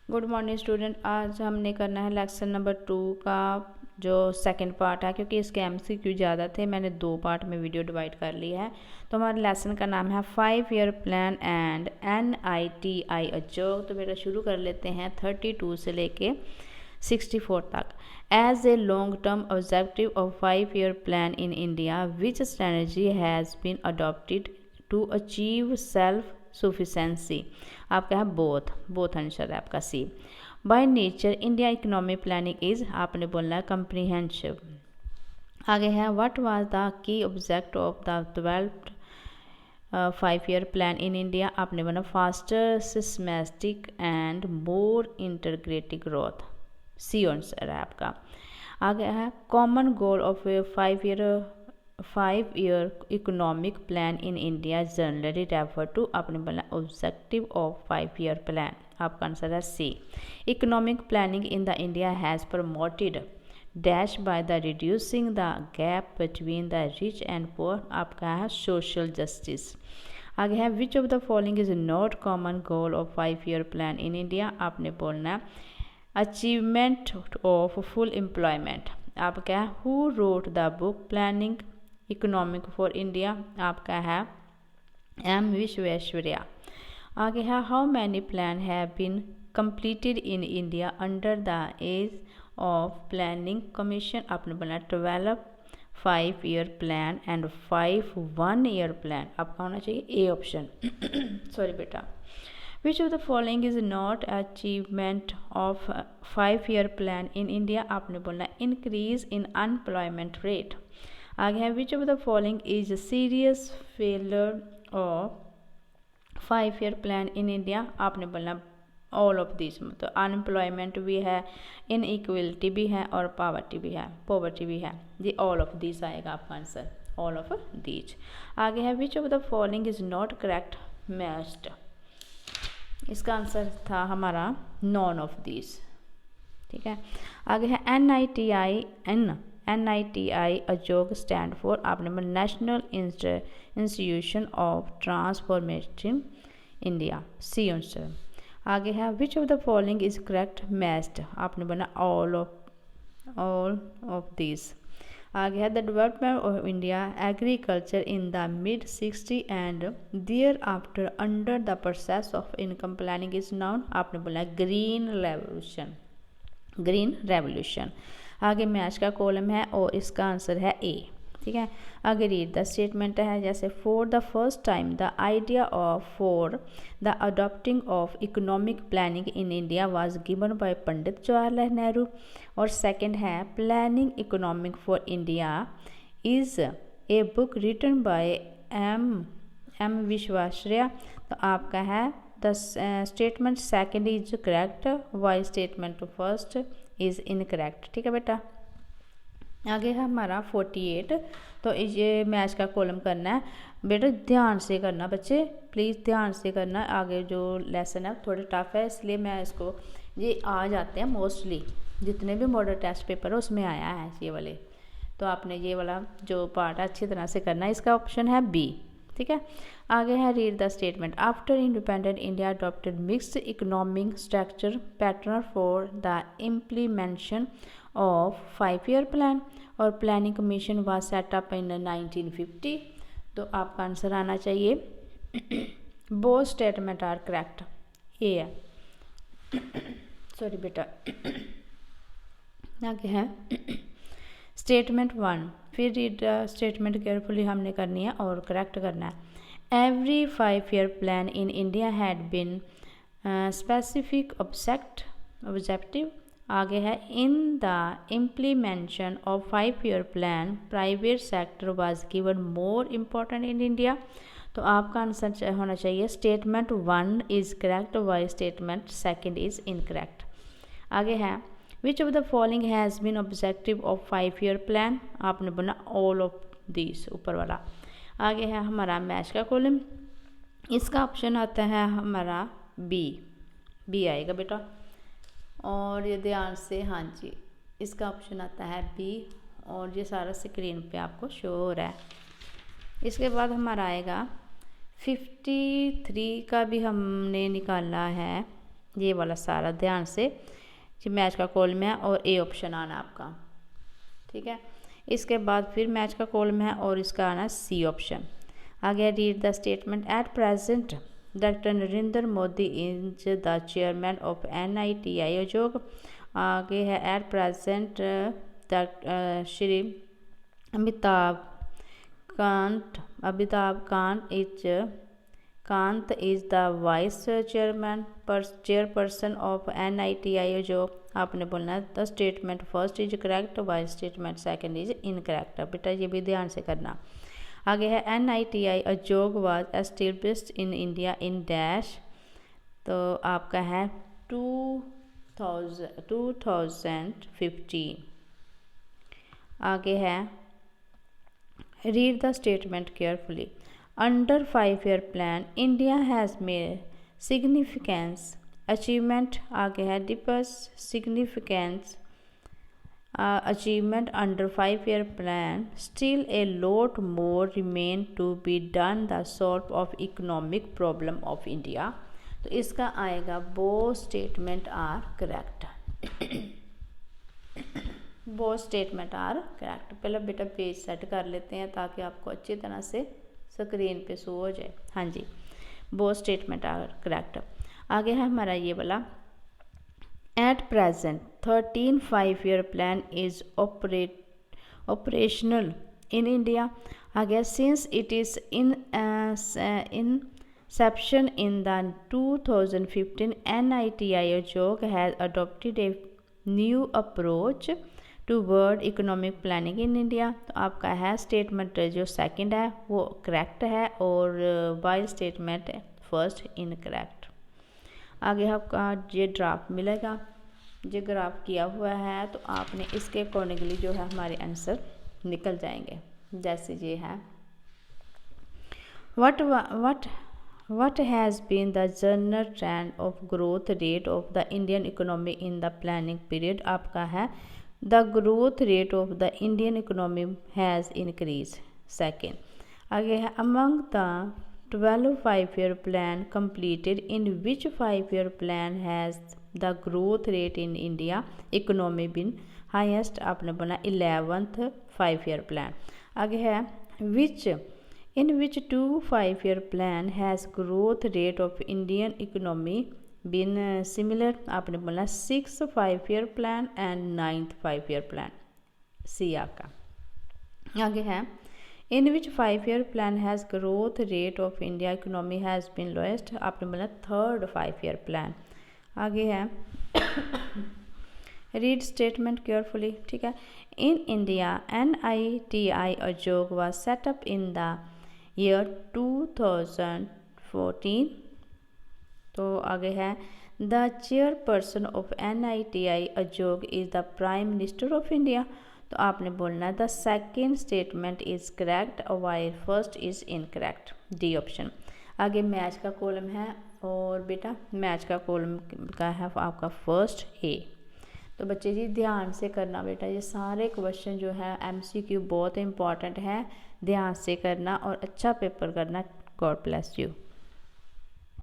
Good morning student. आज हमने करना है लेक्सन नंबर 2 का जो सेकंड पार्ट है, क्योंकि इसके MCQ ज़्यादा थे, मैंने 2 पार्ट में वीडियो डिवाइड कर ली है। तो हमारे लेसन का नाम है 5 ईयर प्लान एंड NITI अजोग। तो बेटा शुरू कर लेते हैं 32 से लेके 64 तक। As a long term objective of 5 year plan in India which strategy has been adopted to achieve self sufficiency. आपका है बोथ आंसर है आपका C. By nature India economic planning is, आपने बोलना है कम्प्रीहेंसिव। आगे है what was the key object of the 12th 5 year plan in India. आपने बोला faster systematic and more integrated growth. C answer है आपका। आगे है common goal of 5 year economic plan in India generally refer to. आपने बोला objective of 5 year plan. आपका answer है C. Economic planning in the India has promoted dash by the reducing the gap between the rich and poor. आपका है social justice. आगे है which of the following is not common goal of 5 year plan in India. आपने बोलना है achievement of full employment. आपका है who wrote the book planning economic for India. आपका है M विश्वेश्वरैया। आगे है how many plan have been completed in India under the age of planning commission. आपने बोला 12 5 year plan and 5 1 year plan. आपका होना चाहिए ए ऑप्शन। सॉरी बेटा। Which of the following is not achievement of 5 year plan in India. आपने बोलना increase in unemployment rate. आगे है which of the following is serious failure of 5 year plan in India. आपने बोलना all of this. मतलब unemployment भी है, inequality भी है और पॉवर्टी भी है जी। ऑल ऑफ दिस आएगा आपका आंसर, ऑल ऑफ दिस। आगे है which of the following is not correct matched. इसका आंसर था हमारा नॉन ऑफ दिस। ठीक है। आगे है NITI अजोग स्टैंड फॉर। आपने बोला national institution of transformation India. C answer. आगे है which of the following is correct matched. आपने बोला ऑल ऑफ दिस। आगे है the development of India agriculture in the mid 60 and thereafter under the process of income planning is known. आपने बोला green revolution. आगे match का column है और इसका आंसर है ए। ठीक है। आगे रीड द स्टेटमेंट है जैसे for the first time the idea of for the adopting of economic planning in India was given by Pandit Jawaharlal Nehru. और सेकंड है planning economic for India is a book written by M Visvesvaraya. तो आपका है the statement second is correct while statement first is incorrect. ठीक है बेटा। आगे है हमारा 48। तो ये मैच का कॉलम करना है बेटा, ध्यान से करना बच्चे, प्लीज़ ध्यान से करना। आगे जो लेसन है थोड़े टफ है, इसलिए मैं इसको ये आ जाते हैं मोस्टली जितने भी मॉडल टेस्ट पेपर है उसमें आया है ये वाले। तो आपने ये वाला जो पार्ट है अच्छी तरह से करना है। इसका ऑप्शन है बी। ठीक है। आगे है read the statement after independent India adopted mixed economic structure pattern for the implementation of 5 year plan और planning commission was set up in 1950। तो आपका आंसर आना चाहिए both statement are correct, A है। सॉरी बेटा। आगे है स्टेटमेंट 1। फिर रीड स्टेटमेंट केयरफुली हमने करनी है और करेक्ट करना है। Every 5 year plan in India had been specific objective. आगे है in the implementation of 5 year plan private sector was given more important in India. तो आपका आंसर होना चाहिए statement 1 is correct while statement second is incorrect. आगे है which of the following has been objective of 5 year plan. आपने बोला all of this, ऊपर वाला। आगे है हमारा मैच का कॉलम, इसका ऑप्शन आता है हमारा बी आएगा बेटा। और ये ध्यान से, हाँ जी, इसका ऑप्शन आता है बी और ये सारा स्क्रीन पे आपको शो हो रहा है। इसके बाद हमारा आएगा 53 का भी हमने निकाला है ये वाला सारा ध्यान से जी मैच का कॉलम है और ए ऑप्शन आना आपका, ठीक है। इसके बाद फिर मैच का कॉलम है और इसका आना सी ऑप्शन। आगे read the statement. At present doctor Narendra Modi is the chairman of NITI आयोग। आगे है at present Shri Amitabh Kant is the vice chairperson of NITI आयोग। आपने बोलना है the statement first is correct, vice statement second is incorrect. बेटा ये भी ध्यान से करना। आगे है NITI आयोग was established in India in dash, तो आपका है 2015। आगे है read the statement carefully. Under 5-year plan India has made significance achievement. आगे है differs significance achievement under 5-year plan, still a lot more remain to be done the solve of economic problem of India। तो इसका आएगा both statement are correct। both statement are correct। पहले बेटा page set कर लेते हैं ताकि आपको अच्छी तरह से स्क्रीन पे शो हो जाए। हाँ जी, both statement are correct। आगे है हमारा ये वाला At present, 13 5-year plan is operational in India। Again, since it is in inception in the 2015, NITI आयोग has adopted a new approach toward economic planning in India। तो आपका है statement जो सेकंड है वो करेक्ट है और वाइल स्टेटमेंट फर्स्ट इनकरेक्ट। आगे आपका ये ड्राफ्ट मिलेगा, जो ग्राफ किया हुआ है, तो आपने इसके अकॉर्डिंगली जो है हमारे आंसर निकल जाएंगे। जैसे ये है what has been the general trend of growth rate of the Indian economy in the planning period. आपका है the growth rate of the Indian economy has increase second. आगे है among the 12 5-year plan completed, in which 5-year plan has the growth rate in India economy been highest। आपने बोला 11th 5-year plan। आगे है in which 2 5-year plan has growth rate of Indian economy been similar। आपने बोला 6th 5-year plan and 9th 5-year plan, सी आपका। आगे है in which 5-year plan has growth rate of India economy has been lowest। आपने बोला 3rd 5-year plan। आगे है read statement carefully, ठीक है। इन इंडिया NITI आयोग was set up in the year 2014। तो आगे है द चेयरपर्सन ऑफ NITI आयोग is the prime minister of India. तो आपने बोलना है the second statement is correct while first is incorrect, D option. आगे मैच का कॉलम है और बेटा मैच का कॉलम का है आपका फर्स्ट ए। तो बच्चे जी ध्यान से करना बेटा, ये सारे क्वेश्चन जो है MCQ बहुत इंपॉर्टेंट है, ध्यान से करना और अच्छा पेपर करना। God bless you.